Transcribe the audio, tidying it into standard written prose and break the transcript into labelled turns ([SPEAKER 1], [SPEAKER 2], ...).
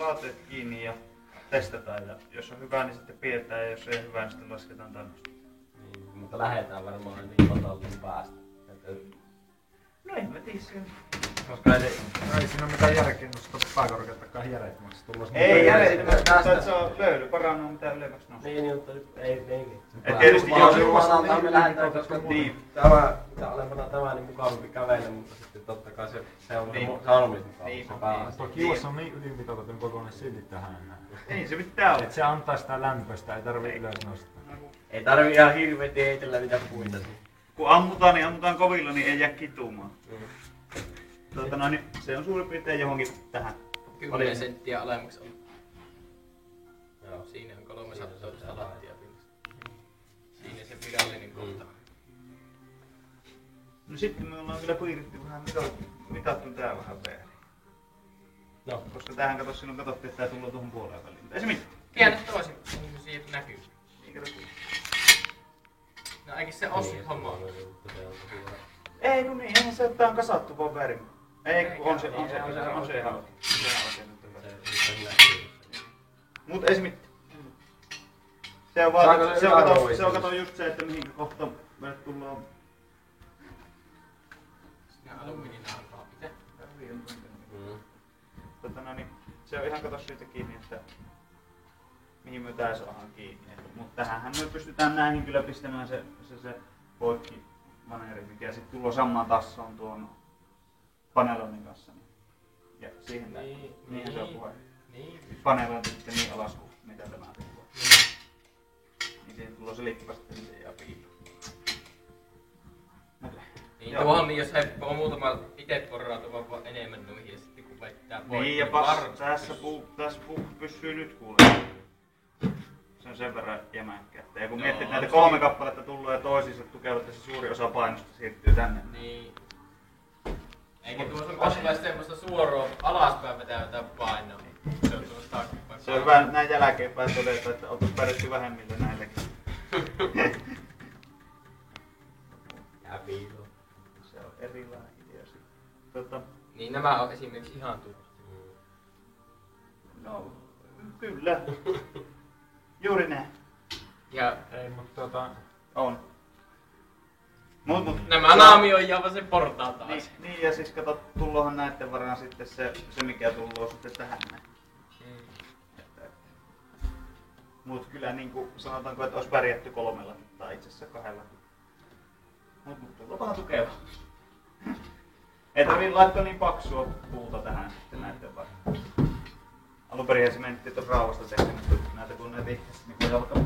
[SPEAKER 1] vaatteet kiinni ja testataan. Ja jos on hyvä, niin sitten pidetään, ja jos ei hyvä, niin sitten lasketaan tangosta.
[SPEAKER 2] Niin, mutta lähdetään varmaan niin matalin päästä.
[SPEAKER 1] No en mä tiedä sen.
[SPEAKER 2] Koska
[SPEAKER 3] Ei siinä ole mitään järkeä nostaa pääkorkeuttakaan järeitmäksi tullos.
[SPEAKER 1] Ei järjestä, se on löyly parannut mitä ylemmäksi nostaa.
[SPEAKER 2] niin, mutta ei.
[SPEAKER 1] Et tietysti
[SPEAKER 2] jos me lähdetään, koska
[SPEAKER 1] niin.
[SPEAKER 2] mitä alempana tämä, niin mukavampi kävellä, mutta sitten totta kai se on
[SPEAKER 1] Niin.
[SPEAKER 2] sanomismukavampi
[SPEAKER 1] Niin.
[SPEAKER 2] se päällä.
[SPEAKER 3] Tuo kiuas on niin ylimitoitetun kokoinen silti tähän näin.
[SPEAKER 1] Ei se mitään ole.
[SPEAKER 3] Et se antaa sitä lämpöistä, ei tarvii ylös nostaa.
[SPEAKER 2] Ei tarvi ihan hirveeti heitellä mitään puita.
[SPEAKER 1] Kun ammutaan, niin ammutaan kovilla, niin ei jää kitumaan. Niin se on suurin piirtein johonkin tähän.
[SPEAKER 4] 10 senttiä alemmaksi on.
[SPEAKER 2] Joo.
[SPEAKER 4] Siinä on 300 lattiapinnasta. Siinä se virallinen kohta.
[SPEAKER 1] No sitten me ollaan kyllä piirretty vähän mitattu tää vähän väärin.
[SPEAKER 2] No.
[SPEAKER 1] Koska tähän kato silloin katsottiin, että tää tulee tuohon puoleen väliin. Ei se mitään.
[SPEAKER 4] Käännä toisin, niin siitä näkyy.
[SPEAKER 1] Eikä tässä.
[SPEAKER 4] No eikä se oo sit hommaa.
[SPEAKER 1] Ei kun niin, eihän se tää on kasattu vaan väärin. Ei kun on se ihan oikein. Mut ei se mitään. Se on vaan, se on kato just se, että mihinkä kohtaan meille tullaan.
[SPEAKER 4] Siinä alumiinina alkaa pitää.
[SPEAKER 1] Niin, se on ihan kato siitä kiinni, että mihin me tää saadaan kiinni. Mutta tähänhän me pystytään näihin kyllä pistämään se poikki maneri, mikä sitten tulee samaan tassoon tuon panelonin kanssa. Ja siihen niin se on puhe.
[SPEAKER 4] Niin.
[SPEAKER 1] Panelointi sitten niin alas kuin mitä tämä tulee. Niin siihen tulee se liikkevästi niin ja piipä.
[SPEAKER 4] Niin tuohon niin jos heppoo muutama ite porrautuva vaan enemmän noihin ja sitten kun vettää poikki.
[SPEAKER 1] Niin ja tässä puu pysyy nyt kuule. Se on sen verran jämäkkä. Ja kun miettii, että näitä 3 kappaletta tullut ja toisiinsa tukevat, että se suuri osa painosta siirtyy tänne.
[SPEAKER 4] Niin. Eikä tuossa on koskaan semmoista suoraa alaspäin vetävää painoa. Se on tuossa takkipäin.
[SPEAKER 1] Se on hyvä näin jälkeenpäin todeta, että oltais pärjätty vähemmillä näilläkin. Se on erilainen idea sitten.
[SPEAKER 4] Niin nämä on esimerkiksi ihan tuttu.
[SPEAKER 1] No, kyllä. Juuri näin.
[SPEAKER 4] Ja
[SPEAKER 3] Ei, mutta
[SPEAKER 1] On. Mut.
[SPEAKER 4] nämä naamioidaan sen portaan taas.
[SPEAKER 1] Niin ja siis kato, tullohan näitten varaan sitten se mikä tulloo sitten tähän näin. Mut kyllä niinku sanotaanko, että olisi pärjätty 3 tai itse asiassa 2. Mut tullapahan tukeva. Ei tarvii laittaa niin paksua puuta tähän sitten näitten varaan. Alunperin se mentti tuossa raavasta tehty, mutta näitä kun ne vihkäs, niin voi alkaa.